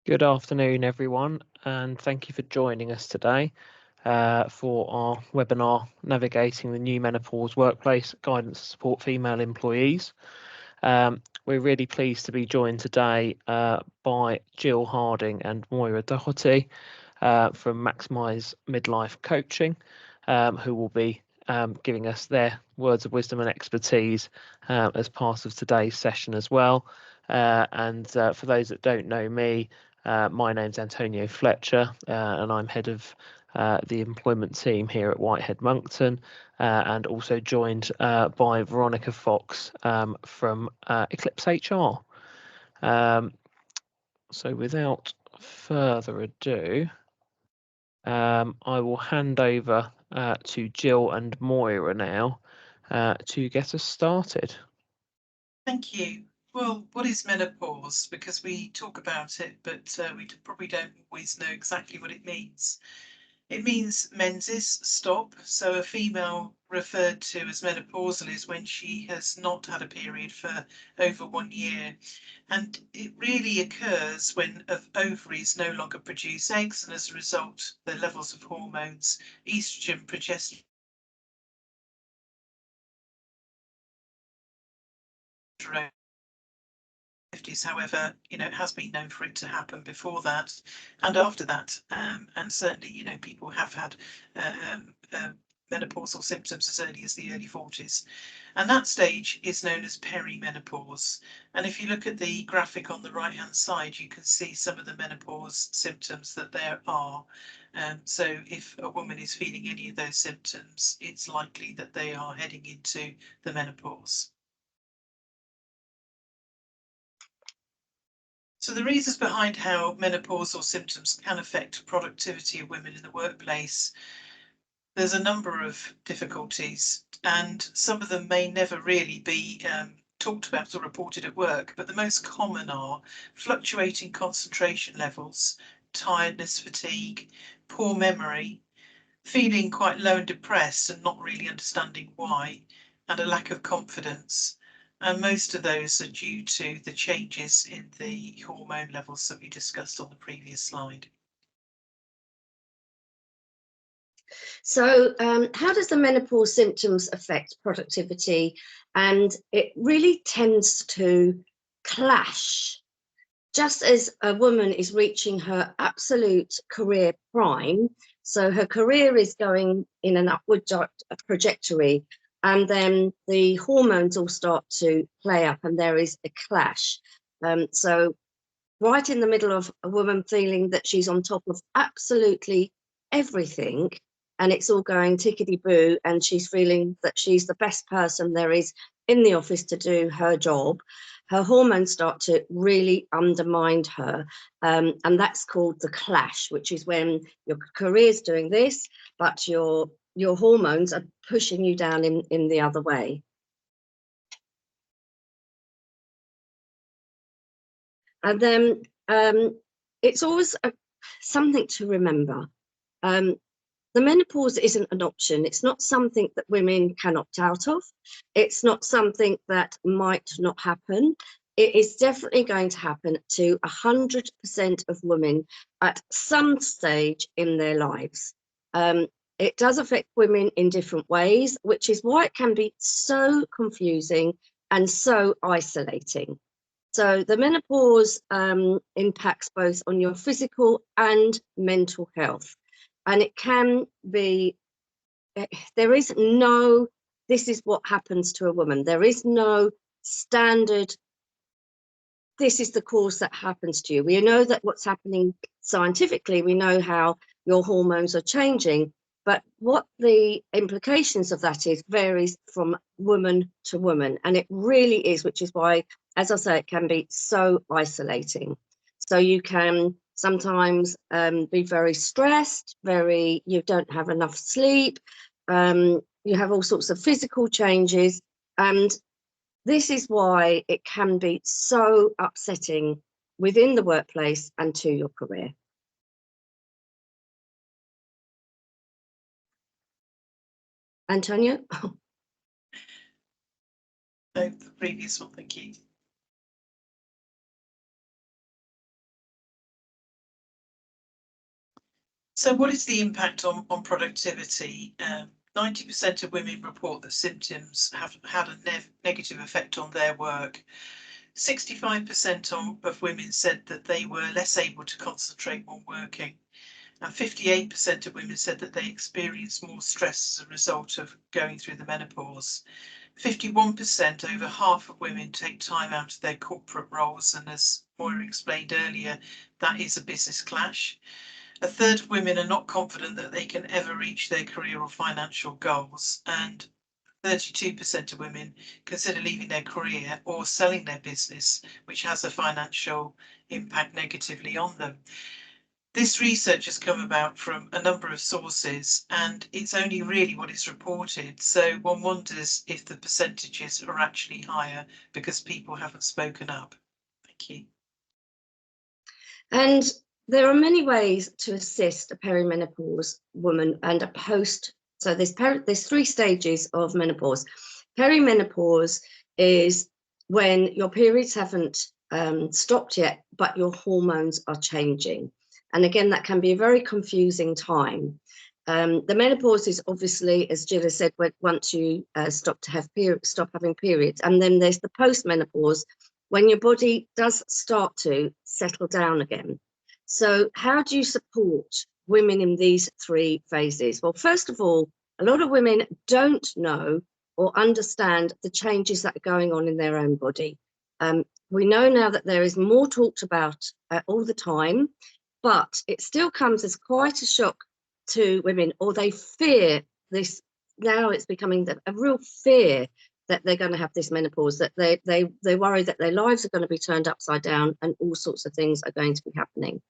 Good afternoon, everyone, and thank you for joining us today for our webinar, Navigating the New Menopause Workplace, Guidance to Support Female Employees. We're really pleased to be joined today by Jill Harding and Moira Doherty from Maximise Midlife Coaching, who will be giving us their words of wisdom and expertise as part of today's session as well. And for those that don't know me, my name's Antonio Fletcher, and I'm head of the employment team here at Whitehead Moncton, and also joined by Veronica Fox from Eclipse HR. So without further ado, I will hand over to Jill and Moira now to get us started. Thank you. Well, what is menopause? Because we talk about it, but we probably don't always know exactly what it means. It means menses, stop. So a female referred to as menopausal is when she has not had a period for over 1 year. And it really occurs when ovaries no longer produce eggs, and as a result, the levels of hormones, estrogen, progesterone, however, it has been known for it to happen before that and after that. And certainly, people have had menopausal symptoms as early as the early 40s. And that stage is known as perimenopause. And if you look at the graphic on the right-hand side, you can see some of the menopause symptoms that there are. So if a woman is feeling any of those symptoms, it's likely that they are heading into the menopause. So the reasons behind how menopausal symptoms can affect productivity of women in the workplace, there's a number of difficulties, and some of them may never really be talked about or reported at work, but the most common are fluctuating concentration levels, tiredness, fatigue, poor memory, feeling quite low and depressed and not really understanding why, and a lack of confidence. And most of those are due to the changes in the hormone levels that we discussed on the previous slide. So how does the menopause symptoms affect productivity? And it really tends to clash. Just as a woman is reaching her absolute career prime, so her career is going in an upward trajectory, and then the hormones all start to play up and there is a clash. So right in the middle of a woman feeling that she's on top of absolutely everything, and it's all going tickety-boo, and she's feeling that she's the best person there is in the office to do her job, her hormones start to really undermine her, and that's called the clash, which is when your career's doing this, but your hormones are pushing you down in the other way. And then it's always something to remember. The menopause isn't an option. It's not something that women can opt out of. It's not something that might not happen. It is definitely going to happen to 100% of women at some stage in their lives. It does affect women in different ways, which is why it can be so confusing and so isolating. So the menopause impacts both on your physical and mental health. And it can be, there is no, this is what happens to a woman. There is no standard, this is the cause that happens to you. We know that what's happening scientifically, we know how your hormones are changing, but what the implications of that is varies from woman to woman. And it really is, which is why, as I say, it can be so isolating. So you can sometimes be very stressed, you don't have enough sleep, you have all sorts of physical changes, and this is why it can be so upsetting within the workplace and to your career. Antonio? No, the previous one, thank you. So what is the impact on productivity? 90% of women report that symptoms have had a negative effect on their work. 65% of women said that they were less able to concentrate when working. And 58% of women said that they experienced more stress as a result of going through the menopause. 51%, over half of women, take time out of their corporate roles, and as Moira explained earlier, that is a business clash. A third of women are not confident that they can ever reach their career or financial goals, and 32% of women consider leaving their career or selling their business, which has a financial impact negatively on them. This research has come about from a number of sources, and it's only really what is reported. So one wonders if the percentages are actually higher because people haven't spoken up. Thank you. And there are many ways to assist a perimenopause woman and a post. So there's 3 stages of menopause. Perimenopause is when your periods haven't stopped yet, but your hormones are changing. And again, that can be a very confusing time. The menopause is obviously, as Jill has said, once you stop having periods. And then there's the post-menopause, when your body does start to settle down again. So how do you support women in these 3 phases? Well, first of all, a lot of women don't know or understand the changes that are going on in their own body. We know now that there is more talked about all the time, but it still comes as quite a shock to women, or they fear this. Now it's becoming a real fear that they're going to have this menopause, that they worry that their lives are going to be turned upside down and all sorts of things are going to be happening.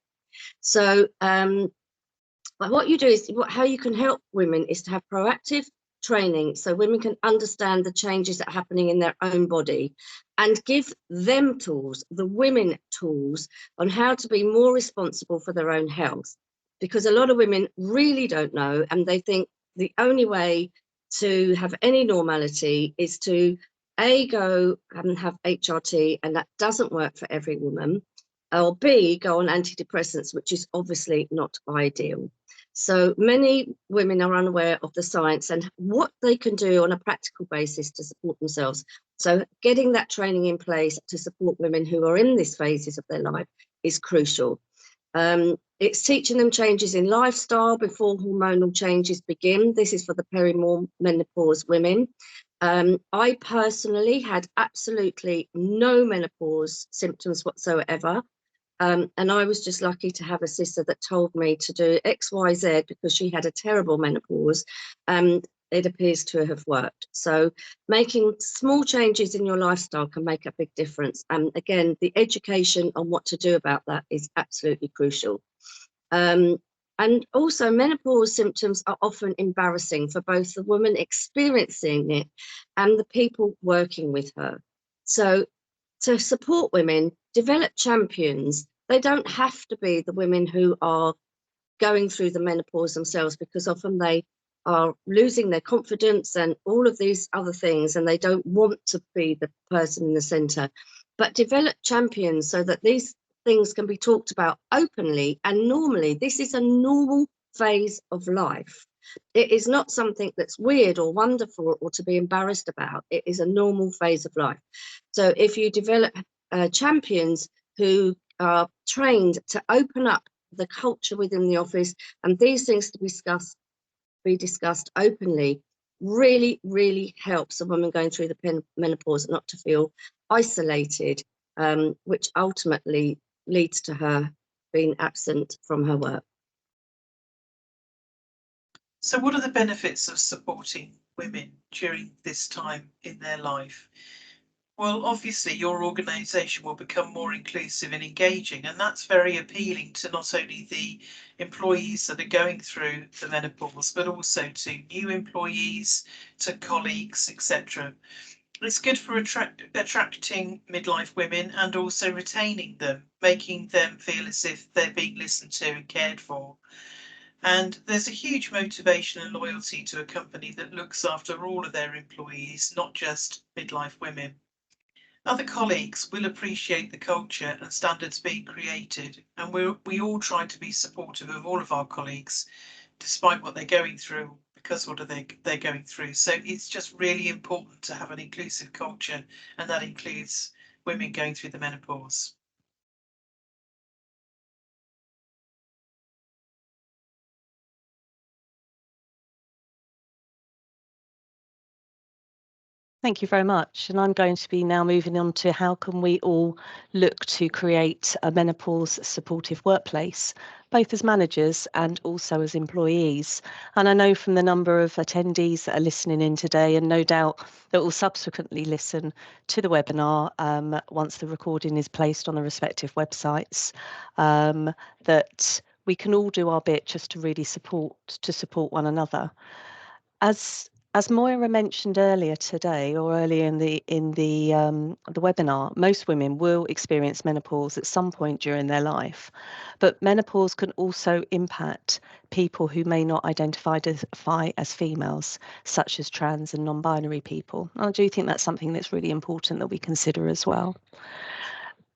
So but what you do is, how you can help women is to have proactive training so women can understand the changes that are happening in their own body, and give them tools, the women tools, on how to be more responsible for their own health. Because a lot of women really don't know, and they think the only way to have any normality is to go and have HRT, and that doesn't work for every woman, or B, go on antidepressants, which is obviously not ideal. So many women are unaware of the science and what they can do on a practical basis to support themselves. So getting that training in place to support women who are in these phases of their life is crucial. It's teaching them changes in lifestyle before hormonal changes begin. This is for the perimenopause women. I personally had absolutely no menopause symptoms whatsoever. And I was just lucky to have a sister that told me to do XYZ because she had a terrible menopause, and it appears to have worked. So making small changes in your lifestyle can make a big difference. And again, the education on what to do about that is absolutely crucial. And also, menopause symptoms are often embarrassing for both the woman experiencing it and the people working with her. So to support women, develop champions. They don't have to be the women who are going through the menopause themselves, because often they are losing their confidence and all of these other things, and they don't want to be the person in the center. But develop champions so that these things can be talked about openly and normally. This is a normal phase of life. It is not something that's weird or wonderful or to be embarrassed about. It is a normal phase of life. So if you develop champions who are trained to open up the culture within the office, and these things to be discussed openly, really helps a woman going through the menopause not to feel isolated, which ultimately leads to her being absent from her work. So what are the benefits of supporting women during this time in their life? Well, obviously your organisation will become more inclusive and engaging, and that's very appealing to not only the employees that are going through the menopause, but also to new employees, to colleagues, etc. It's good for attracting midlife women and also retaining them, making them feel as if they're being listened to and cared for. And there's a huge motivation and loyalty to a company that looks after all of their employees, not just midlife women. Other colleagues will appreciate the culture and standards being created, and we all try to be supportive of all of our colleagues, despite what they're going through, because what they're going through. So it's just really important to have an inclusive culture, and that includes women going through the menopause. Thank you very much. And I'm going to be now moving on to how can we all look to create a menopause supportive workplace, both as managers and also as employees. And I know from the number of attendees that are listening in today, and no doubt that will subsequently listen to the webinar once the recording is placed on the respective websites, that we can all do our bit just to really support one another. As Moira mentioned earlier today, or earlier in the webinar, most women will experience menopause at some point during their life, but menopause can also impact people who may not identify as females, such as trans and non-binary people. I do think that's something that's really important that we consider as well.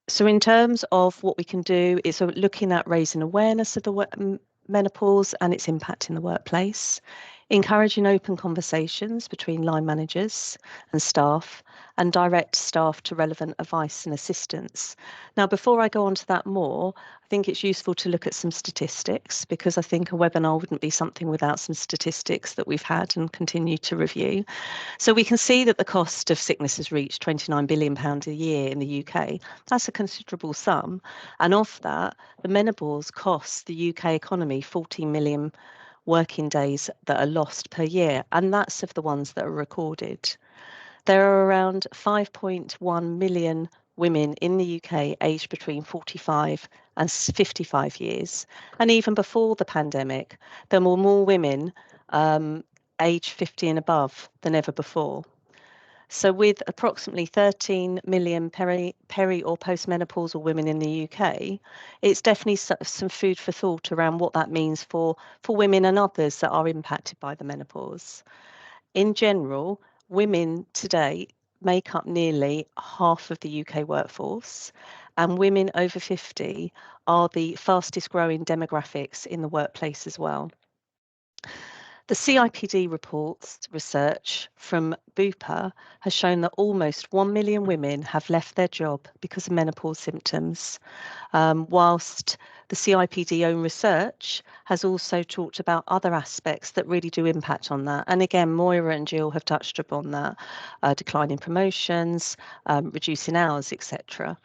So in terms of what we can do, it's looking at raising awareness of the menopause and its impact in the workplace, encouraging open conversations between line managers and staff, and direct staff to relevant advice and assistance. Now, before I go on to that more, I think it's useful to look at some statistics, because I think a webinar wouldn't be something without some statistics that we've had and continue to review. So we can see that the cost of sickness has reached £29 billion a year in the UK. That's a considerable sum. And of that, the menopause costs the UK economy 14 million working days that are lost per year. And that's of the ones that are recorded. There are around 5.1 million women in the UK aged between 45 and 55 years. And even before the pandemic, there were more women aged 50 and above than ever before. So with approximately 13 million peri or postmenopausal women in the UK, it's definitely some food for thought around what that means for women and others that are impacted by the menopause. In general, women today make up nearly half of the UK workforce, and women over 50 are the fastest growing demographics in the workplace as well. The CIPD reports research from Bupa has shown that almost 1 million women have left their job because of menopause symptoms, whilst the CIPD own research has also talked about other aspects that really do impact on that. And again, Moira and Jill have touched upon that, declining promotions, reducing hours, etc.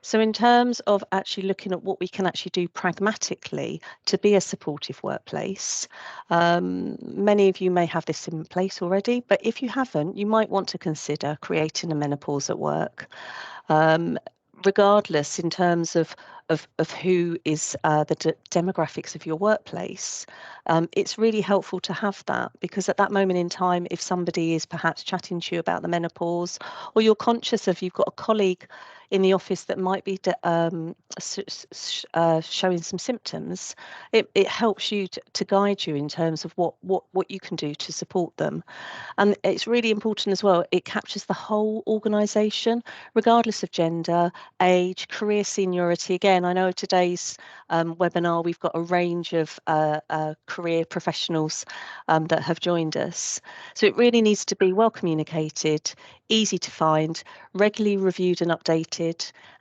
So in terms of actually looking at what we can actually do pragmatically to be a supportive workplace, many of you may have this in place already, but if you haven't, you might want to consider creating a menopause at work. Regardless in terms of who is the demographics of your workplace, it's really helpful to have that, because at that moment in time, if somebody is perhaps chatting to you about the menopause, or you're conscious of you've got a colleague in the office that might be showing some symptoms, it helps you to guide you in terms of what you can do to support them. And it's really important as well, it captures the whole organisation, regardless of gender, age, career seniority. Again, I know today's webinar, we've got a range of career professionals that have joined us. So it really needs to be well communicated, easy to find, regularly reviewed and updated.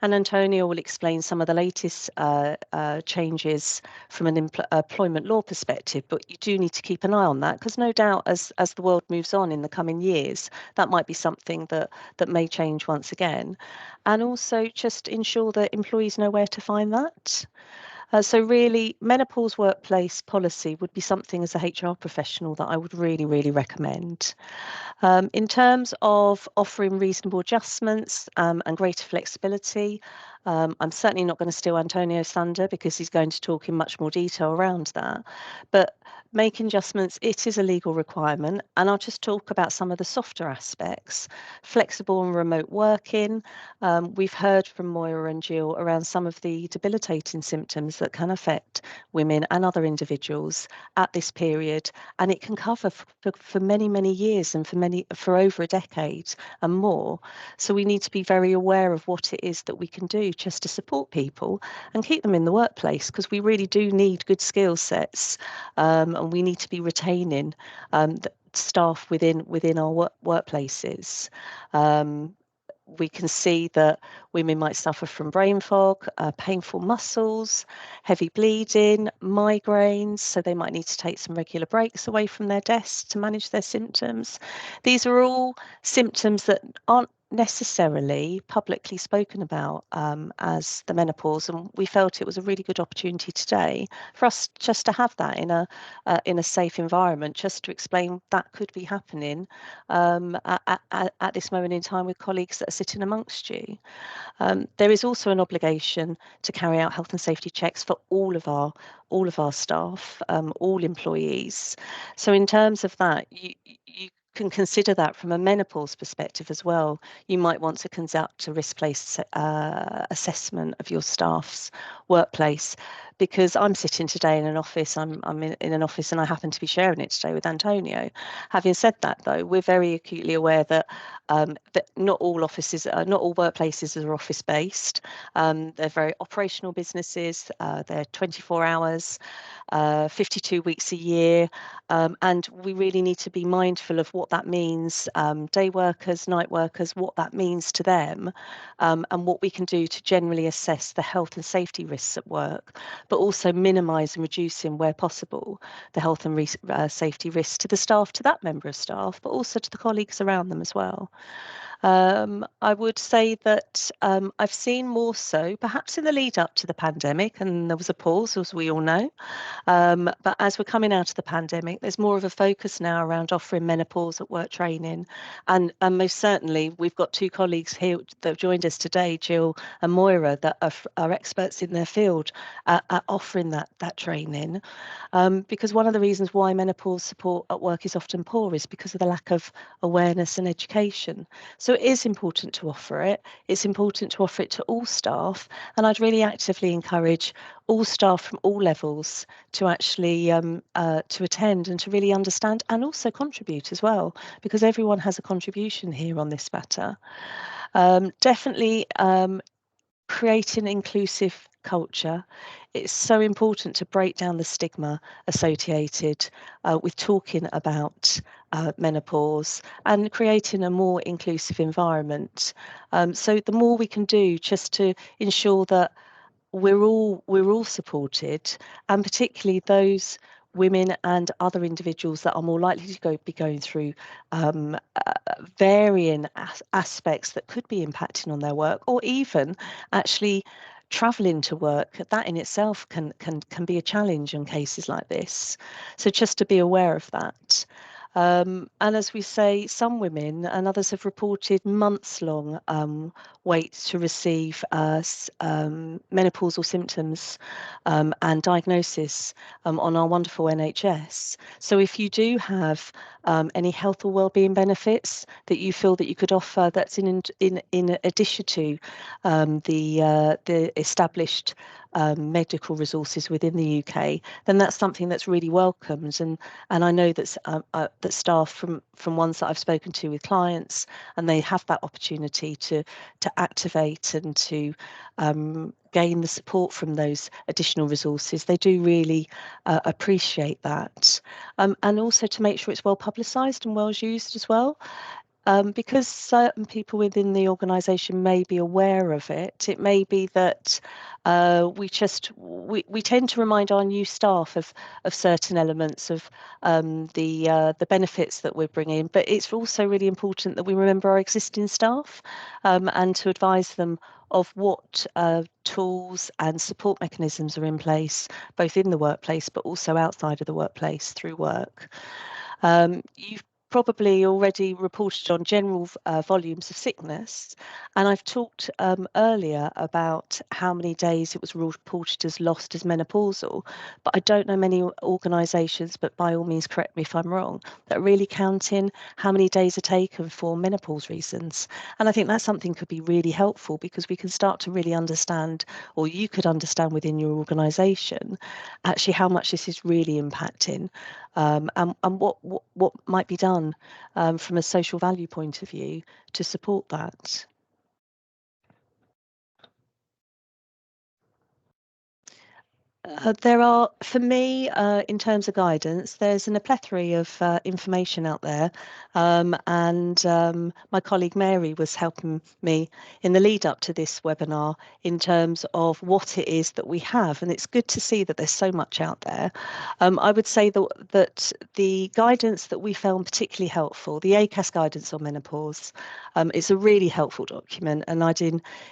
And Antonio will explain some of the latest changes from an employment law perspective, but you do need to keep an eye on that, because no doubt as the world moves on in the coming years, that might be something that may change once again. And also just ensure that employees know where to find that. So really, menopause workplace policy would be something as a HR professional that I would really, really recommend. In terms of offering reasonable adjustments and greater flexibility, I'm certainly not going to steal Antonio's thunder because he's going to talk in much more detail around that. But making adjustments, it is a legal requirement, and I'll just talk about some of the softer aspects. Flexible and remote working. We've heard from Moira and Jill around some of the debilitating symptoms that can affect women and other individuals at this period, and it can cover for many, many years and for over a decade and more. So we need to be very aware of what it is that we can do just to support people and keep them in the workplace, because we really do need good skill sets, and we need to be retaining the staff within our workplaces. We can see that women might suffer from brain fog, painful muscles, heavy bleeding, migraines, so they might need to take some regular breaks away from their desks to manage their symptoms. These are all symptoms that aren't necessarily publicly spoken about as the menopause, and we felt it was a really good opportunity today for us just to have that in a safe environment, just to explain that could be happening at this moment in time with colleagues that are sitting amongst you. There is also an obligation to carry out health and safety checks for all of our staff, all employees. So in terms of that, you can consider that from a menopause perspective as well. You might want to conduct a risk-based assessment of your staff's workplace, because I'm sitting today in an office, I'm in an office, and I happen to be sharing it today with Antonio. Having said that, though, we're very acutely aware that not all workplaces are office-based. They're very operational businesses. They're 24 hours, 52 weeks a year, and we really need to be mindful of what that means, day workers, night workers, what that means to them, and what we can do to generally assess the health and safety risks at work, but also minimise and reducing, where possible, the health and safety risks to the staff, to that member of staff, but also to the colleagues around them as well. I would say that I've seen more so, perhaps in the lead up to the pandemic, and there was a pause, as we all know. But as we're coming out of the pandemic, there's more of a focus now around offering menopause at work training. And most certainly, we've got two colleagues here that have joined us today, Jill and Moira, that are experts in their field at offering that training. Because one of the reasons why menopause support at work is often poor is because of the lack of awareness and education. So it is important to offer it. It's important to offer it to all staff. And I'd really actively encourage all staff from all levels to actually to attend and to really understand and also contribute as well, because everyone has a contribution here on this matter. Definitely creating inclusive culture. It's so important to break down the stigma associated with talking about menopause and creating a more inclusive environment. So the more we can do just to ensure that we're all supported, and particularly those women and other individuals that are more likely to be going through varying aspects that could be impacting on their work, or even actually travelling to work. That in itself can be a challenge in cases like this. So just to be aware of that. And as we say, some women and others have reported months-long wait to receive menopausal symptoms and diagnosis on our wonderful NHS. So if you do have any health or wellbeing benefits that you feel that you could offer, that's in addition to the established medical resources within the UK, then that's something that's really welcomed. And I know that that staff from ones that I've spoken to with clients, and they have that opportunity to activate and to gain the support from those additional resources. They do really appreciate that, and also to make sure it's well publicised and well used as well. Because certain people within the organisation may be aware of it, it may be that we tend to remind our new staff of certain elements of the benefits that we're bringing. But it's also really important that we remember our existing staff and to advise them of what tools and support mechanisms are in place, both in the workplace but also outside of the workplace through work. You've probably already reported on general volumes of sickness, and I've talked earlier about how many days it was reported as lost as menopausal, but I don't know many organisations, but by all means correct me if I'm wrong, that really count in how many days are taken for menopause reasons. And I think that's something could be really helpful, because we can start to really understand, or you could understand within your organisation, actually how much this is really impacting, and what might be done from a social value point of view to support that. There are, for me, in terms of guidance, there's a plethora of information out there, and my colleague Mary was helping me in the lead up to this webinar in terms of what it is that we have, and it's good to see that there's so much out there. I would say that the guidance that we found particularly helpful, the ACAS guidance on menopause, it's a really helpful document, and I'd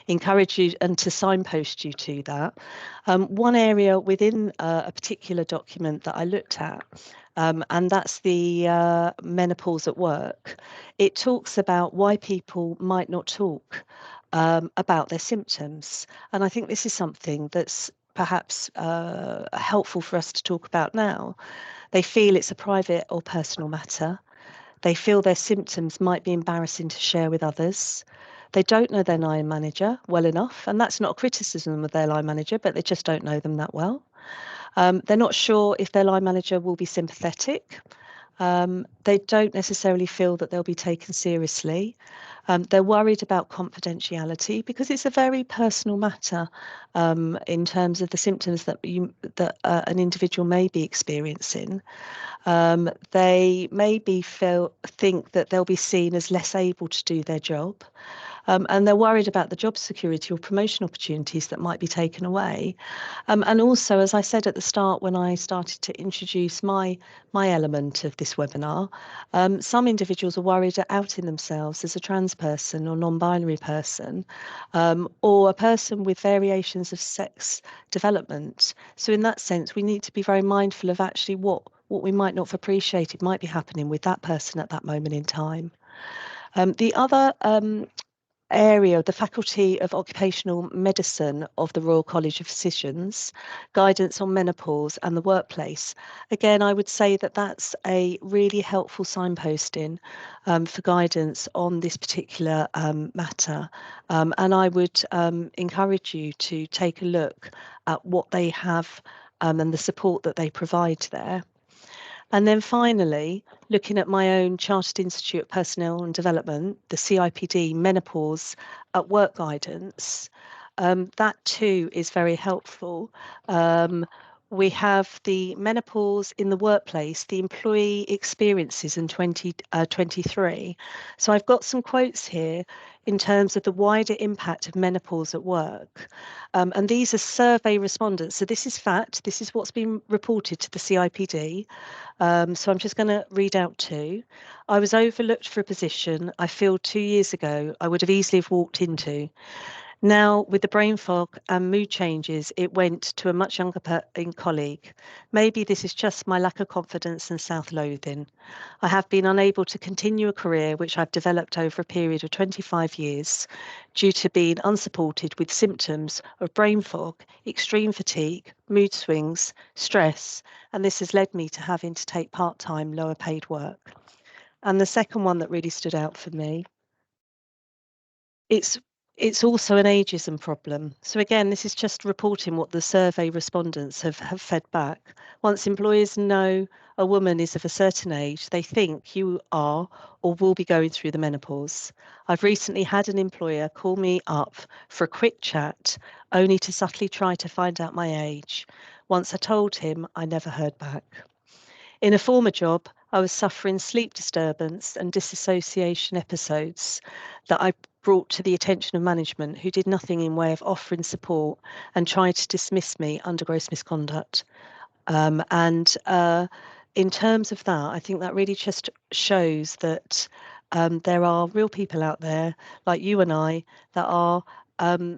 encourage you and to signpost you to that. One area within a particular document that I looked at, and that's the menopause at work. It talks about why people might not talk about their symptoms. And I think this is something that's perhaps helpful for us to talk about now. They feel it's a private or personal matter. They feel their symptoms might be embarrassing to share with others. They don't know their line manager well enough, and that's not a criticism of their line manager, but they just don't know them that well. They're not sure if their line manager will be sympathetic. They don't necessarily feel that they'll be taken seriously. They're worried about confidentiality because it's a very personal matter in terms of the symptoms that an individual may be experiencing. They maybe think that they'll be seen as less able to do their job. And they're worried about the job security or promotion opportunities that might be taken away. And also, as I said at the start, when I started to introduce my element of this webinar, some individuals are worried at outing themselves as a trans person or non-binary person, or a person with variations of sex development. So in that sense, we need to be very mindful of actually what we might not have appreciated might be happening with that person at that moment in time. The other area, the Faculty of Occupational Medicine of the Royal College of Physicians, guidance on menopause and the workplace. Again, I would say that that's a really helpful signposting for guidance on this particular matter. And I would encourage you to take a look at what they have and the support that they provide there. And then finally, looking at my own Chartered Institute of Personnel and Development, the CIPD menopause at work guidance, that too is very helpful. We have the menopause in the workplace, the employee experiences in 2023. So I've got some quotes here in terms of the wider impact of menopause at work. And these are survey respondents. So this is fact, this is what's been reported to the CIPD. So I'm just going to read out two. I was overlooked for a position I feel 2 years ago I would have easily have walked into. Now, with the brain fog and mood changes, it went to a much younger colleague. Maybe this is just my lack of confidence and self-loathing. I have been unable to continue a career which I've developed over a period of 25 years due to being unsupported with symptoms of brain fog, extreme fatigue, mood swings, stress, and this has led me to having to take part-time, lower paid work. And the second one that really stood out for me, it's also an ageism problem. So again, this is just reporting what the survey respondents have fed back. Once employers know a woman is of a certain age, they think you are or will be going through the menopause. I've recently had an employer call me up for a quick chat, only to subtly try to find out my age. Once I told him, I never heard back. In a former job, I was suffering sleep disturbance and disassociation episodes that I brought to the attention of management, who did nothing in way of offering support and tried to dismiss me under gross misconduct. In terms of that, I think that really just shows that there are real people out there like you and I that are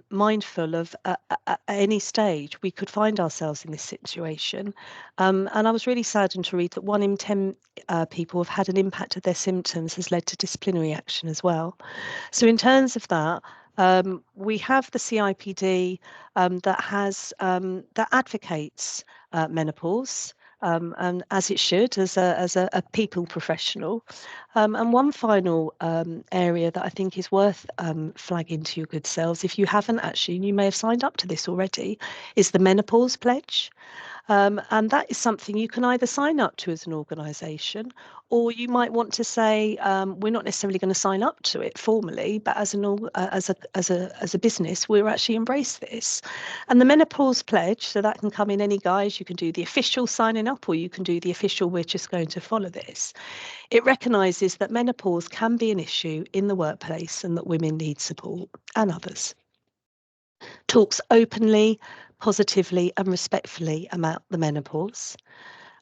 mindful of at any stage we could find ourselves in this situation. And I was really saddened to read that 1 in 10 people have had an impact of their symptoms has led to disciplinary action as well. So in terms of that, we have the CIPD that advocates menopause, and as it should, as a people professional. And one final area that I think is worth flagging to your good selves, if you haven't actually, and you may have signed up to this already, is the Menopause Pledge. And that is something you can either sign up to as an organisation, or you might want to say, we're not necessarily going to sign up to it formally, but as a business, we'll actually embrace this. And the Menopause Pledge, so that can come in any guise. You can do the official signing up, or you can do the official, we're just going to follow this. It recognises that menopause can be an issue in the workplace and that women need support, and others. Talks openly, positively and respectfully about the menopause,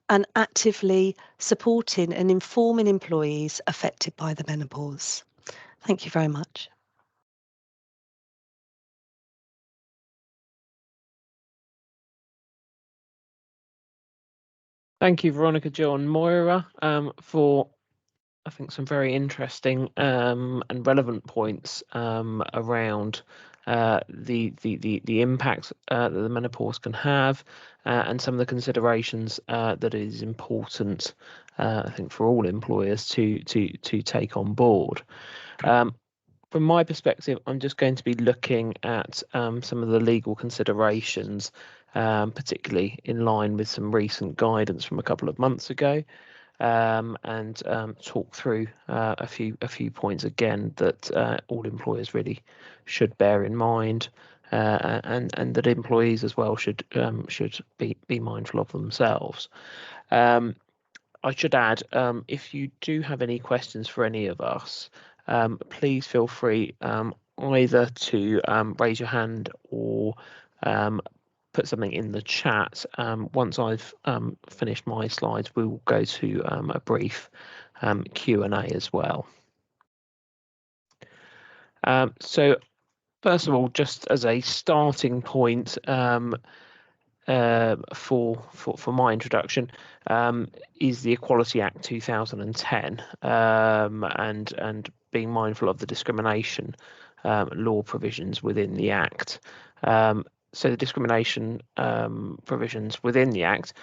and actively supporting and informing employees affected by the menopause. Thank you very much. Thank you, Veronica, Jo and Moira, for I think some very interesting and relevant points around the impact that the menopause can have, and some of the considerations that it is important, I think, for all employers to take on board. From my perspective, I'm just going to be looking at some of the legal considerations, particularly in line with some recent guidance from a couple of months ago. And talk through a few points again that all employers really should bear in mind, and that employees as well should be mindful of themselves. I should add, if you do have any questions for any of us, please feel free either to raise your hand or put something in the chat. Once I've finished my slides, we will go to a brief Q&A as well. So first of all, just as a starting point for my introduction, is the Equality Act 2010, and being mindful of the discrimination law provisions within the Act. So the discrimination provisions within the Act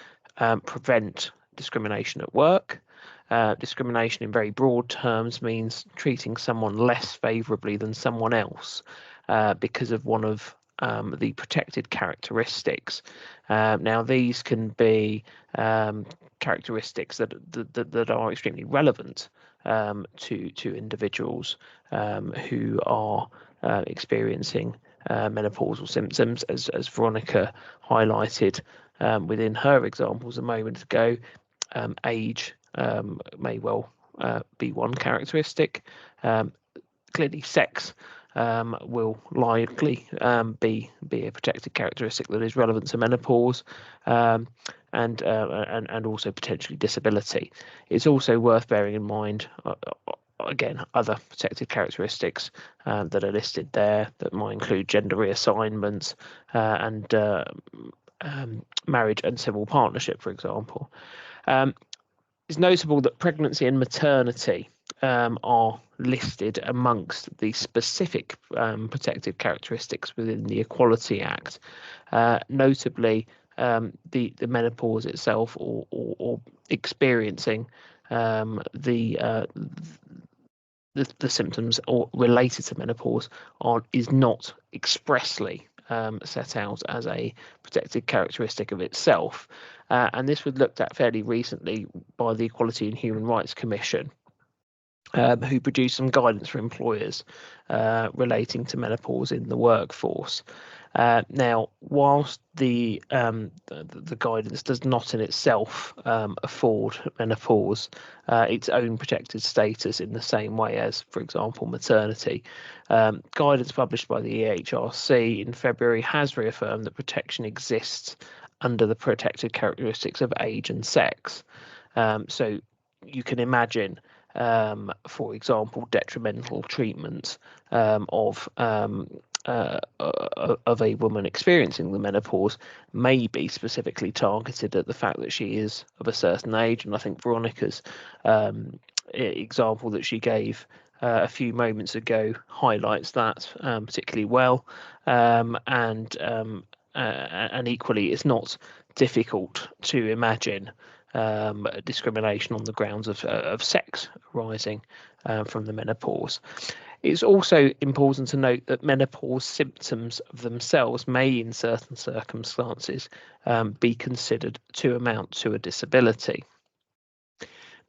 prevent discrimination at work. Discrimination in very broad terms means treating someone less favourably than someone else because of one of the protected characteristics. Now, these can be characteristics that are extremely relevant to individuals who are experiencing menopausal symptoms, as Veronica highlighted within her examples a moment ago. Age may well be one characteristic. Clearly, sex will likely be a protected characteristic that is relevant to menopause, and also potentially disability. It's also worth bearing in mind, again, other protected characteristics that are listed there that might include gender reassignment and marriage and civil partnership, for example. It's notable that pregnancy and maternity are listed amongst the specific protected characteristics within the Equality Act. Notably, the menopause itself, or experiencing the symptoms or related to menopause is not expressly set out as a protected characteristic of itself. And this was looked at fairly recently by the Equality and Human Rights Commission, who produced some guidance for employers relating to menopause in the workforce. Now, whilst the guidance does not in itself afford menopause its own protected status in the same way as, for example, maternity, guidance published by the EHRC in February has reaffirmed that protection exists under the protected characteristics of age and sex. So you can imagine, for example, detrimental treatment of of a woman experiencing the menopause may be specifically targeted at the fact that she is of a certain age. And I think Veronica's example that she gave a few moments ago highlights that particularly well. And equally, it's not difficult to imagine discrimination on the grounds of sex arising from the menopause. It's also important to note that menopause symptoms of themselves may, in certain circumstances, be considered to amount to a disability.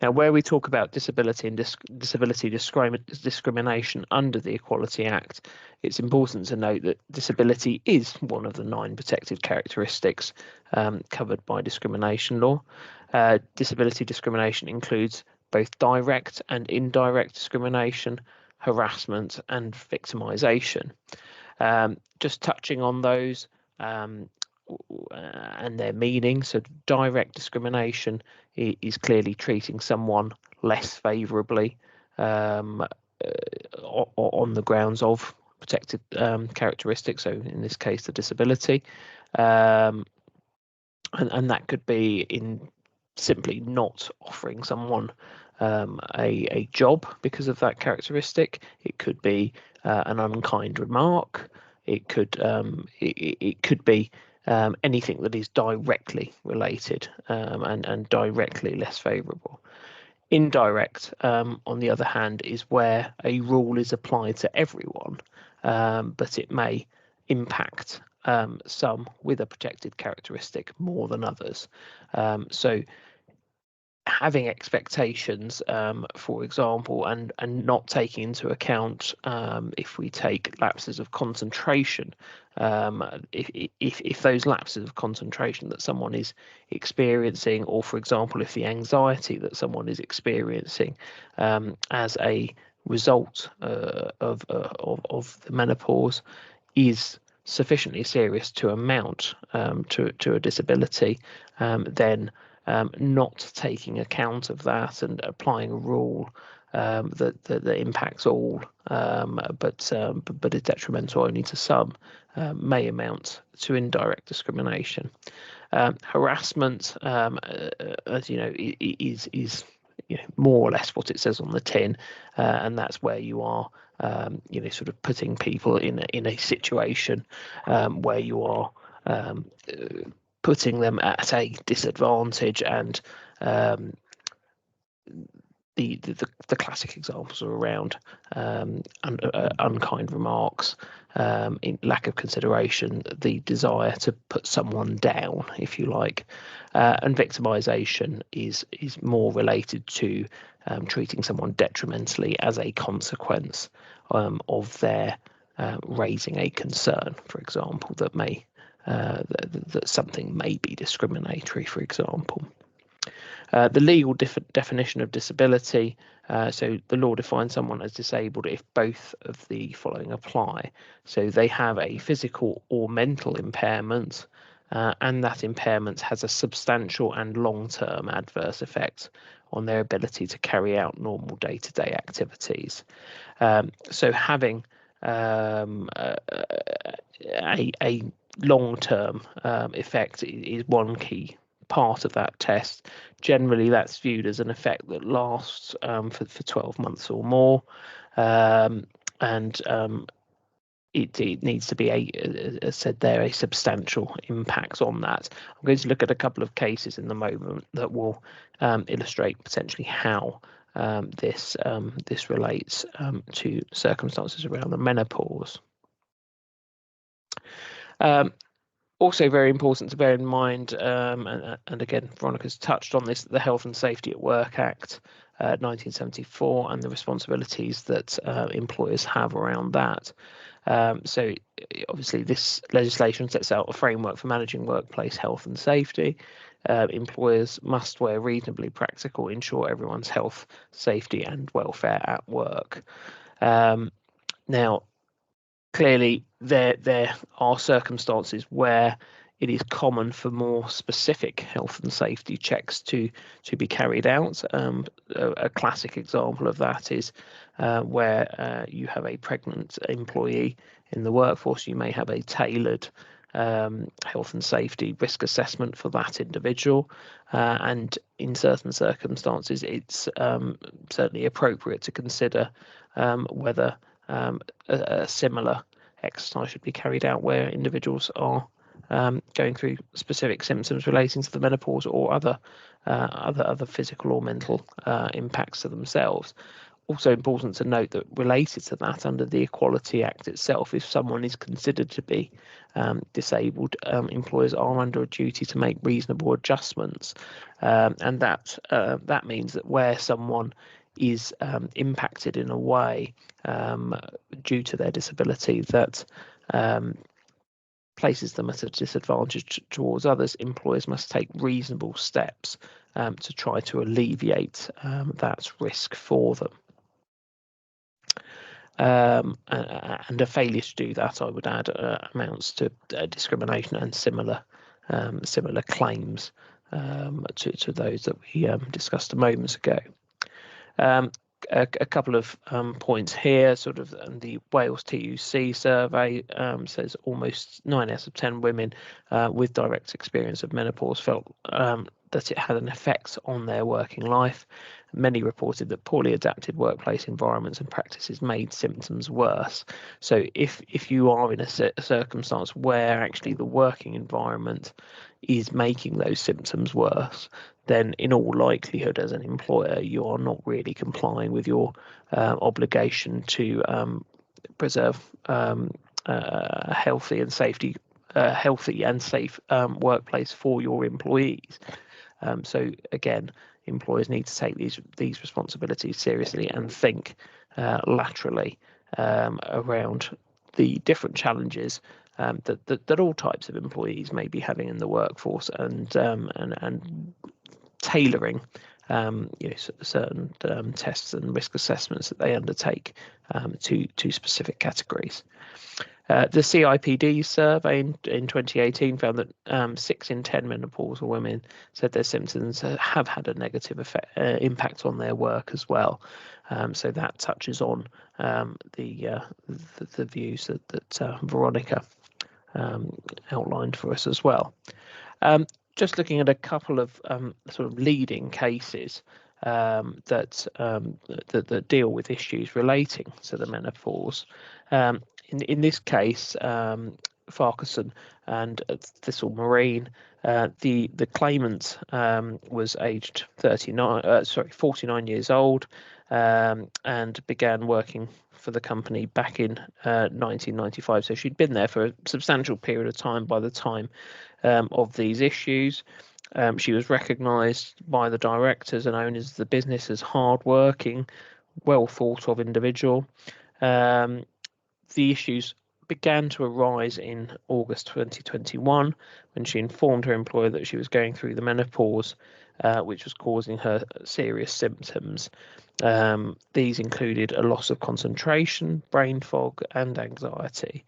Now, where we talk about disability and disability discrimination under the Equality Act, it's important to note that disability is one of the 9 protected characteristics covered by discrimination law. Disability discrimination includes both direct and indirect discrimination, harassment, and victimisation. Just touching on those and their meaning. So direct discrimination is clearly treating someone less favourably on the grounds of protected characteristics, so in this case the disability, and that could be in simply not offering someone a job because of that characteristic. It could be an unkind remark. It could be anything that is directly related and directly less favourable. Indirect, on the other hand, is where a rule is applied to everyone, but it may impact some with a protected characteristic more than others. So having expectations, for example, and not taking into account if we take lapses of concentration, if those lapses of concentration that someone is experiencing, or for example, if the anxiety that someone is experiencing as a result of the menopause is sufficiently serious to amount to a disability, then not taking account of that and applying a rule that impacts all, but is detrimental only to some, may amount to indirect discrimination. Harassment, as you know, is more or less what it says on the tin, and that's where you are, sort of putting people in a situation where you are putting them at a disadvantage, and the classic examples are around unkind remarks, in lack of consideration, the desire to put someone down, if you like, and victimisation is more related to treating someone detrimentally as a consequence of their raising a concern, for example, that may that something may be discriminatory, for example. The legal definition of disability, so the law defines someone as disabled if both of the following apply. So they have a physical or mental impairment, and that impairment has a substantial and long-term adverse effect on their ability to carry out normal day-to-day activities. So having a long-term effect is one key part of that test. Generally, that's viewed as an effect that lasts for 12 months or more, and it needs to be, as said there, a substantial impact on that. I'm going to look at a couple of cases in the moment that will illustrate potentially how this relates to circumstances around the menopause. Also very important to bear in mind, and again, Veronica's touched on this, the Health and Safety at Work Act 1974 and the responsibilities that employers have around that. So obviously this legislation sets out a framework for managing workplace health and safety. Employers must, where reasonably practical, ensure everyone's health, safety and welfare at work. Now, clearly, there are circumstances where it is common for more specific health and safety checks to be carried out. A classic example of that is where you have a pregnant employee in the workforce, you may have a tailored health and safety risk assessment for that individual, and in certain circumstances it's certainly appropriate to consider whether a similar exercise should be carried out where individuals are going through specific symptoms relating to the menopause or other physical or mental impacts to themselves. Also important to note that related to that, under the Equality Act itself, if someone is considered to be disabled, employers are under a duty to make reasonable adjustments, and that means that where someone is impacted in a way due to their disability that places them at a disadvantage towards others, employers must take reasonable steps to try to alleviate that risk for them. And a failure to do that, I would add, amounts to discrimination and similar claims to those that we discussed a moment ago. A couple of points here. Sort of the Wales TUC survey says almost 9 out of 10 women with direct experience of menopause felt that it had an effect on their working life. Many reported that poorly adapted workplace environments and practices made symptoms worse. So if you are in a circumstance where actually the working environment is making those symptoms worse, then in all likelihood as an employer you are not really complying with your obligation to preserve a healthy and safe workplace for your employees. So again, employers need to take these responsibilities seriously and think laterally around the different challenges that all types of employees may be having in the workforce, and tailoring certain tests and risk assessments that they undertake to specific categories. The CIPD survey in 2018 found that 6 in 10 menopausal women said their symptoms have had a negative impact on their work as well. So that touches on the views that Veronica outlined for us as well. Just looking at a couple of sort of leading cases that deal with issues relating to the menopause. In this case, Farquharson and Thistle Marine, the claimant was aged 49 years old, and began working for the company back in 1995. So she'd been there for a substantial period of time by the time of these issues. She was recognised by the directors and owners of the business as hard-working, well thought of individual. The issues began to arise in August 2021 when she informed her employer that she was going through the menopause, which was causing her serious symptoms. These included a loss of concentration, brain fog, and anxiety.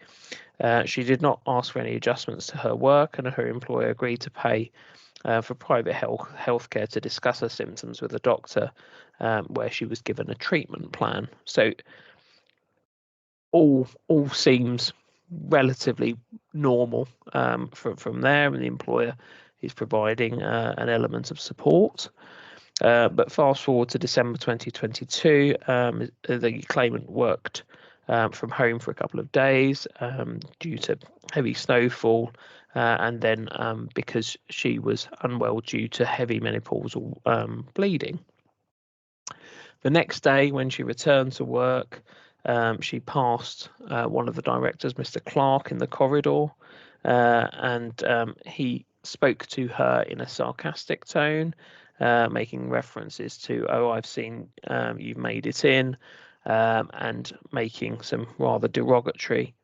She did not ask for any adjustments to her work, and her employer agreed to pay for private healthcare to discuss her symptoms with a doctor, where she was given a treatment plan. So all seems relatively normal from there, and the employer is providing an element of support. But fast forward to December 2022, the claimant worked from home for a couple of days due to heavy snowfall, and then because she was unwell due to heavy menopausal bleeding. The next day, when she returned to work, she passed one of the directors, Mr. Clark, in the corridor, and he spoke to her in a sarcastic tone, making references to, "Oh, I've seen you've made it in," and making some rather derogatory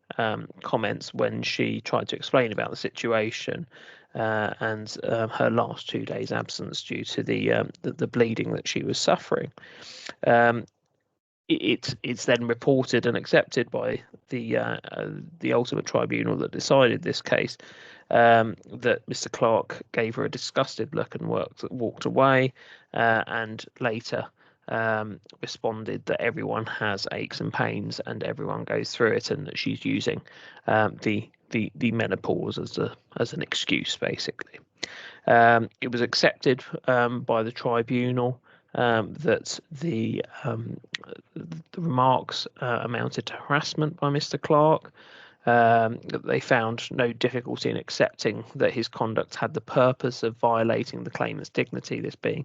comments when she tried to explain about the situation and her last 2 days' absence due to the bleeding that she was suffering. It's then reported and accepted by the ultimate tribunal that decided this case, that Mr. Clark gave her a disgusted look and walked away, and later responded that everyone has aches and pains and everyone goes through it, and that she's using the menopause as an excuse, basically. It was accepted by the tribunal that the remarks amounted to harassment by Mr. Clark. They found no difficulty in accepting that his conduct had the purpose of violating the claimant's dignity, this being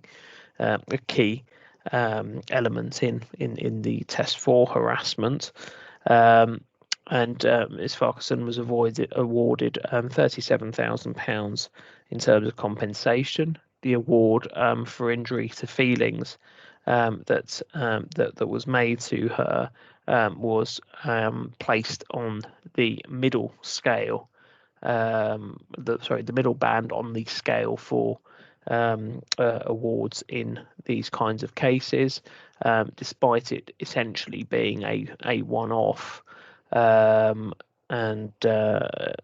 a key element in the test for harassment. And Ms. Farquharson was awarded £37,000 in terms of compensation. The award for injury to feelings that was made to her was placed on the middle scale, the middle band on the scale for awards in these kinds of cases, despite it essentially being a one-off. And the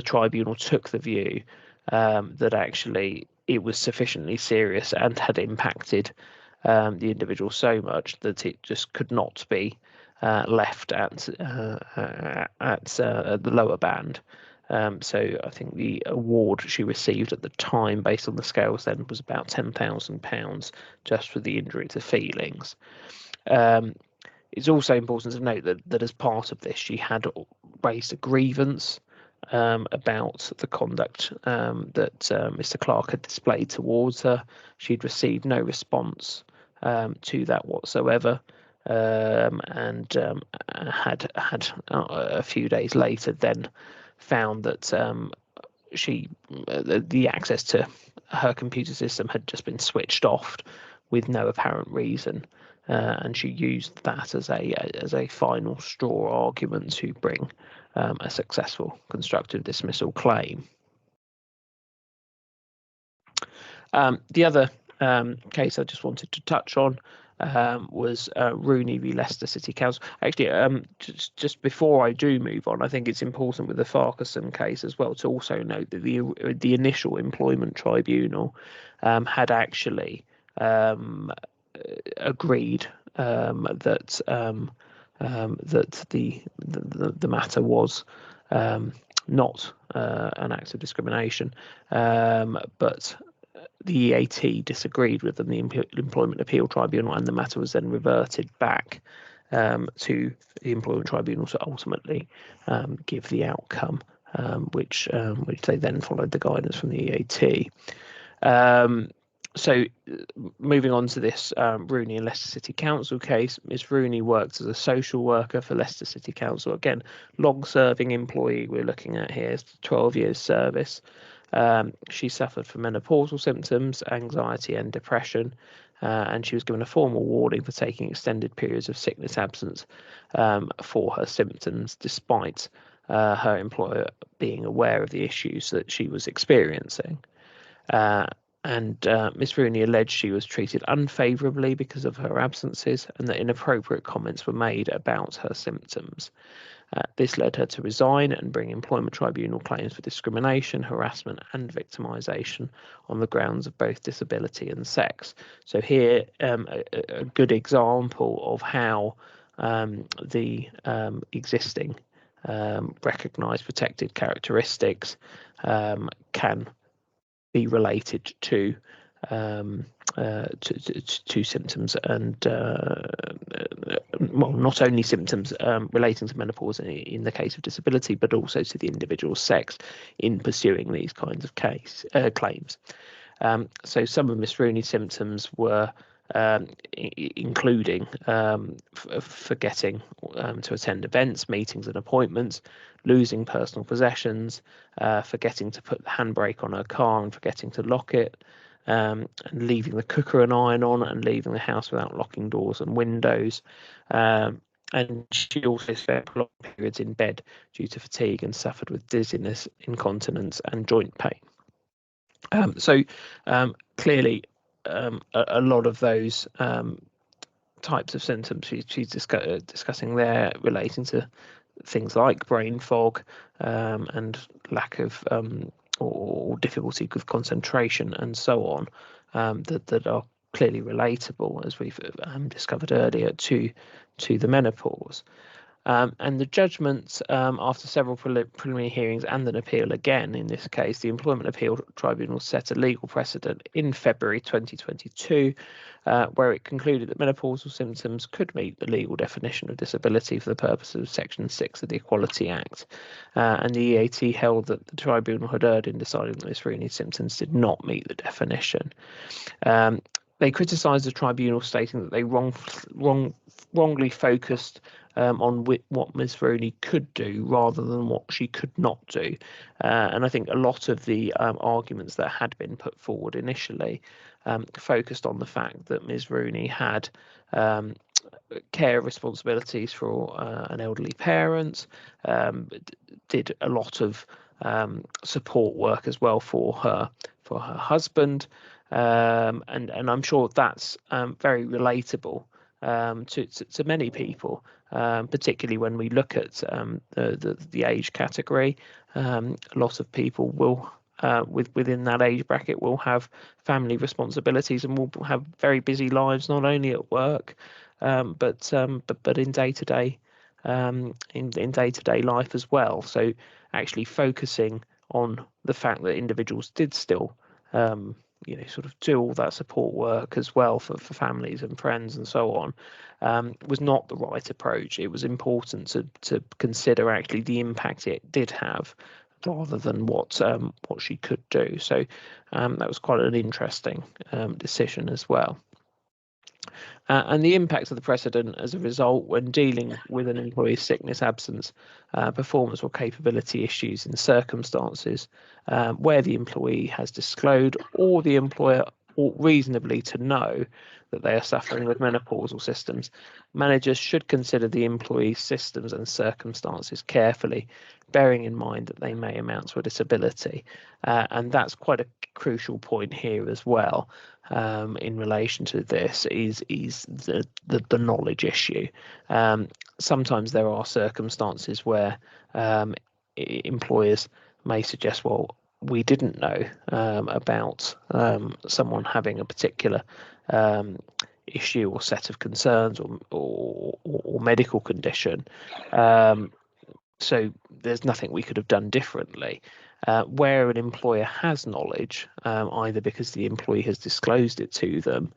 tribunal took the view that actually it was sufficiently serious and had impacted the individual so much that it just could not be left at the lower band. So I think the award she received at the time, based on the scales then, was about £10,000 just for the injury to feelings. It's also important to note that as part of this, she had raised a grievance about the conduct that Mr. Clark had displayed towards her. She'd received no response to that whatsoever, and had a few days later then found that the access to her computer system had just been switched off with no apparent reason. And she used that as a final straw argument to bring a successful constructive dismissal claim. The other case I just wanted to touch on was Rooney v Leicester City Council. Actually, just before I do move on, I think it's important with the Farquharson case as well to also note that the initial employment tribunal had actually agreed that the matter was not an act of discrimination, but the EAT disagreed with them, the Employment Appeal Tribunal, and the matter was then reverted back to the Employment Tribunal to ultimately give the outcome, which they then followed the guidance from the EAT. So moving on to this Rooney and Leicester City Council case, Ms. Rooney worked as a social worker for Leicester City Council. Again, long-serving employee we're looking at here, 12 years service. She suffered from menopausal symptoms, anxiety and depression, and she was given a formal warning for taking extended periods of sickness absence for her symptoms, despite her employer being aware of the issues that she was experiencing. And Miss Rooney alleged she was treated unfavourably because of her absences and that inappropriate comments were made about her symptoms. This led her to resign and bring employment tribunal claims for discrimination, harassment and victimisation on the grounds of both disability and sex. So here, a good example of how the existing recognised protected characteristics can be related to symptoms and well, not only symptoms relating to menopause in the case of disability, but also to the individual's sex in pursuing these kinds of claims. So some of Miss Rooney's symptoms were including forgetting to attend events, meetings and appointments, losing personal possessions, forgetting to put the handbrake on her car and forgetting to lock it, and leaving the cooker and iron on and leaving the house without locking doors and windows. And she also spent prolonged periods in bed due to fatigue and suffered with dizziness, incontinence and joint pain. So clearly a lot of those types of symptoms she's discussing there relating to things like brain fog and lack of or difficulty with concentration and so on, that are clearly relatable, as we've discovered earlier, to the menopause. And the judgment, after several preliminary hearings and an appeal again, in this case, the Employment Appeal Tribunal set a legal precedent in February 2022, where it concluded that menopausal symptoms could meet the legal definition of disability for the purposes of Section 6 of the Equality Act. And the EAT held that the tribunal had erred in deciding that Ms. Rooney's symptoms did not meet the definition. They criticised the tribunal, stating that they wrongly focused on what Ms. Rooney could do rather than what she could not do. And I think a lot of the arguments that had been put forward initially focused on the fact that Ms. Rooney had care responsibilities for an elderly parent, did a lot of support work as well for her husband, and I'm sure that's very relatable to many people, particularly when we look at the age category. A lot of people will within that age bracket will have family responsibilities and will have very busy lives, not only at work but in day-to-day in day-to-day life as well. So actually focusing on the fact that individuals did still sort of do all that support work as well for families and friends and so on, was not the right approach. It was important to consider actually the impact it did have rather than what she could do. So that was quite an interesting decision as well. And the impact of the precedent as a result when dealing with an employee's sickness, absence, performance or capability issues in circumstances where the employee has disclosed or the employer ought reasonably to know that they are suffering with menopausal symptoms, managers should consider the employee's symptoms and circumstances carefully, bearing in mind that they may amount to a disability. And that's quite a crucial point here as well. In relation to this is the knowledge issue. Sometimes there are circumstances where employers may suggest, well, we didn't know about someone having a particular issue or set of concerns or medical condition. So there's nothing we could have done differently. Where an employer has knowledge, either because the employee has disclosed it to them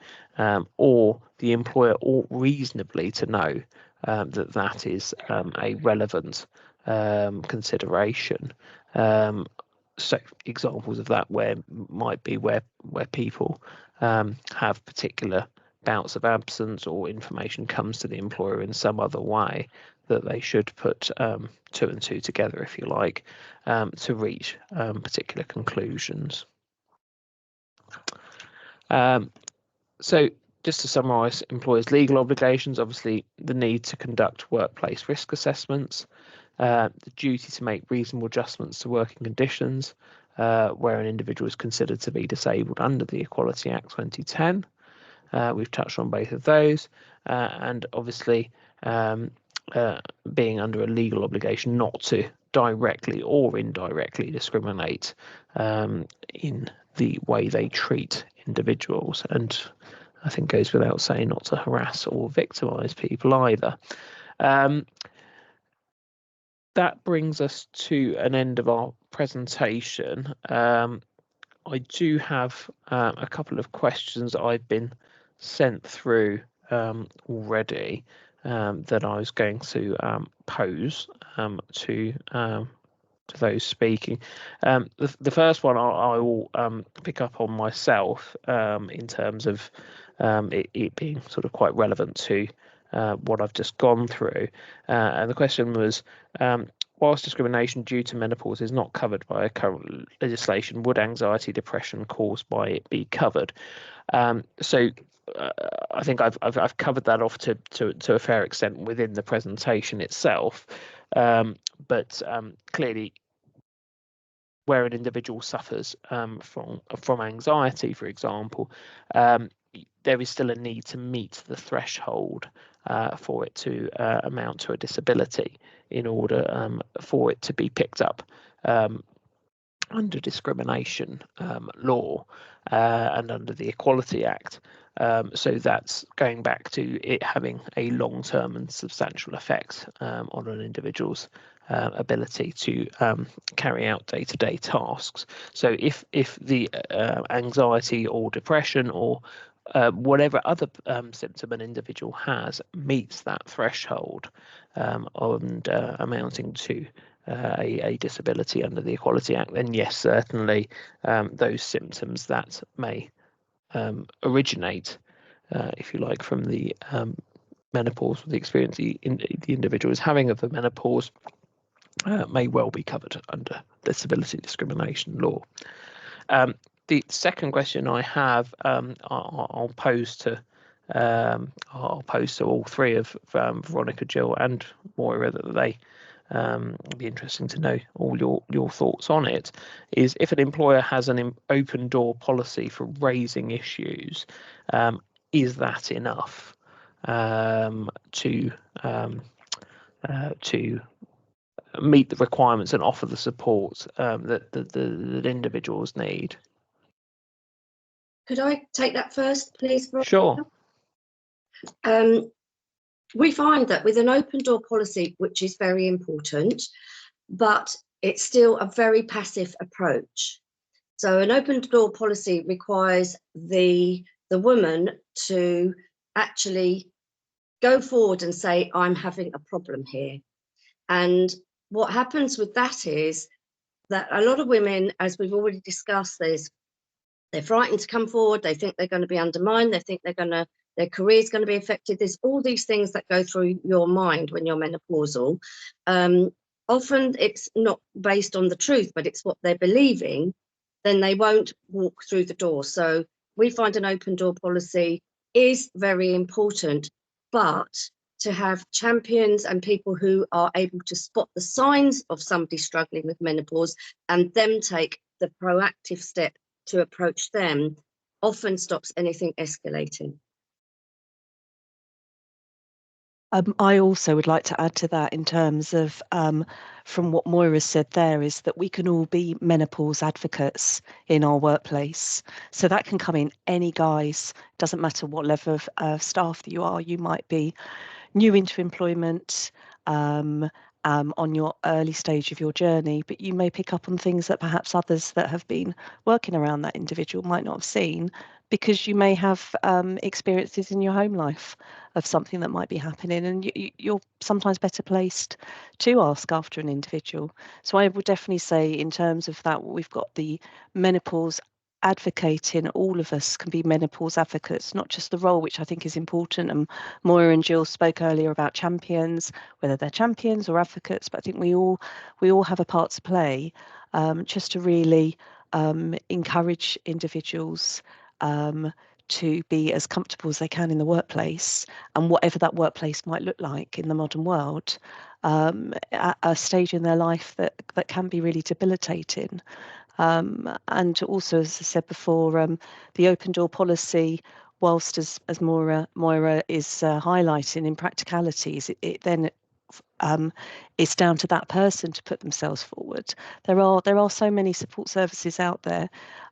or the employer ought reasonably to know that is a relevant consideration. So examples of that might be where people have particular bouts of absence or information comes to the employer in some other way that they should put two and two together, if you like, to reach particular conclusions. So just to summarise employers' legal obligations, obviously the need to conduct workplace risk assessments, the duty to make reasonable adjustments to working conditions where an individual is considered to be disabled under the Equality Act 2010. We've touched on both of those, and obviously being under a legal obligation not to directly or indirectly discriminate in the way they treat individuals, and I think goes without saying not to harass or victimise people either. That brings us to an end of our presentation. I do have a couple of questions I've been sent through already that I was going to pose to those speaking. The first one I will pick up on myself in terms of it being sort of quite relevant to what I've just gone through. And the question was, whilst discrimination due to menopause is not covered by current legislation, would anxiety, depression caused by it be covered? So I think I've covered that off to a fair extent within the presentation itself, but clearly, where an individual suffers from anxiety, for example, there is still a need to meet the threshold for it to amount to a disability in order for it to be picked up under discrimination law and under the Equality Act. So that's going back to it having a long-term and substantial effect on an individual's ability to carry out day-to-day tasks. So if the anxiety or depression or whatever other symptom an individual has meets that threshold and amounting to a disability under the Equality Act, then yes, certainly those symptoms that may originate, if you like, from the menopause, or the experience the individual is having of the menopause, may well be covered under disability discrimination law. The second question I have, I'll pose to all three of Veronica, Jill, and Moira, that they it'd be interesting to know all your thoughts on it. Is if an employer has an open door policy for raising issues, is that enough to meet the requirements and offer the support that individuals need? Could I take that first, please, Veronica? Sure. We find that with an open door policy, which is very important, but it's still a very passive approach. So an open door policy requires the woman to actually go forward and say, I'm having a problem here. And what happens with that is that a lot of women, as we've already discussed, they're frightened to come forward. They think they're going to be undermined. They think their career is going to be affected. There's all these things that go through your mind when you're menopausal. Often it's not based on the truth, but it's what they're believing. Then they won't walk through the door. So we find an open door policy is very important, but to have champions and people who are able to spot the signs of somebody struggling with menopause and them take the proactive step to approach them often stops anything escalating. I also would like to add to that in terms of, from what Moira said there, is that we can all be menopause advocates in our workplace. So that can come in any guise, doesn't matter what level of staff that you are. You might be new into employment, on your early stage of your journey, but you may pick up on things that perhaps others that have been working around that individual might not have seen, because you may have experiences in your home life of something that might be happening, and you're sometimes better placed to ask after an individual. So I would definitely say, in terms of that, we've got the menopause advocating. All of us can be menopause advocates, not just the role, which I think is important. And Moira and Jill spoke earlier about champions, whether they're champions or advocates, but I think we all have a part to play, just to really encourage individuals to be as comfortable as they can in the workplace, and whatever that workplace might look like in the modern world, at a stage in their life that can be really debilitating. And also, as I said before, the open door policy, whilst as Moira is highlighting in practicalities, it then it's down to that person to put themselves forward. There are so many support services out there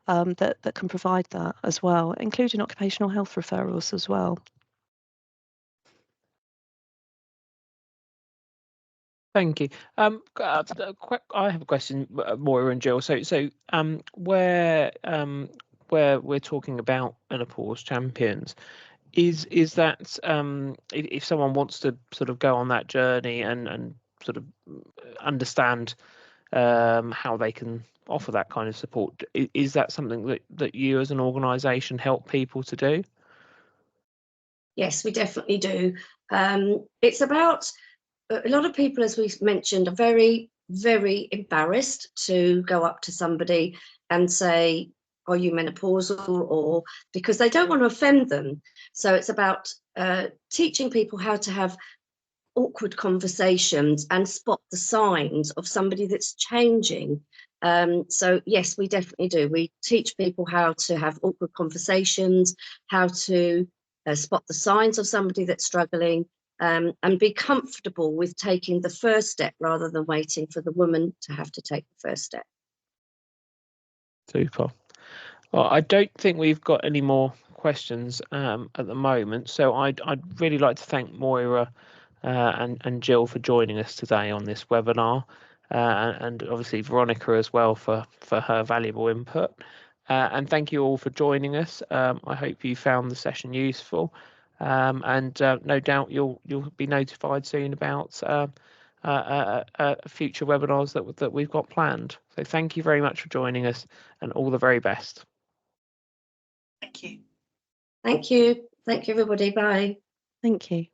that can provide that as well, including occupational health referrals as well. Thank you. I have a question, Moira and Jill. So where we're talking about menopause champions, is that if someone wants to sort of go on that journey and sort of understand how they can offer that kind of support, is that something that you as an organisation help people to do? Yes, we definitely do. It's about, a lot of people, as we mentioned, are very, very embarrassed to go up to somebody and say, are you menopausal? Or because they don't want to offend them. So it's about teaching people how to have awkward conversations and spot the signs of somebody that's changing. So yes, we definitely do. We teach people how to have awkward conversations, how to spot the signs of somebody that's struggling, and be comfortable with taking the first step rather than waiting for the woman to have to take the first step. Super. Well, I don't think we've got any more questions at the moment, so I'd really like to thank Moira and Jill for joining us today on this webinar, and obviously Veronica as well for her valuable input. And thank you all for joining us. I hope you found the session useful, and no doubt you'll be notified soon about future webinars that we've got planned. So thank you very much for joining us, and all the very best. Thank you. Thank you. Thank you, everybody. Bye. Thank you.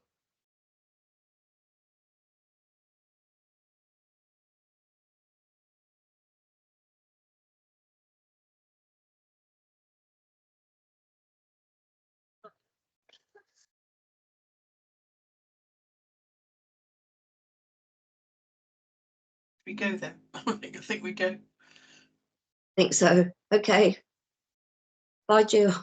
We go then. I think we go. Think so. Okay. Bye, Jill.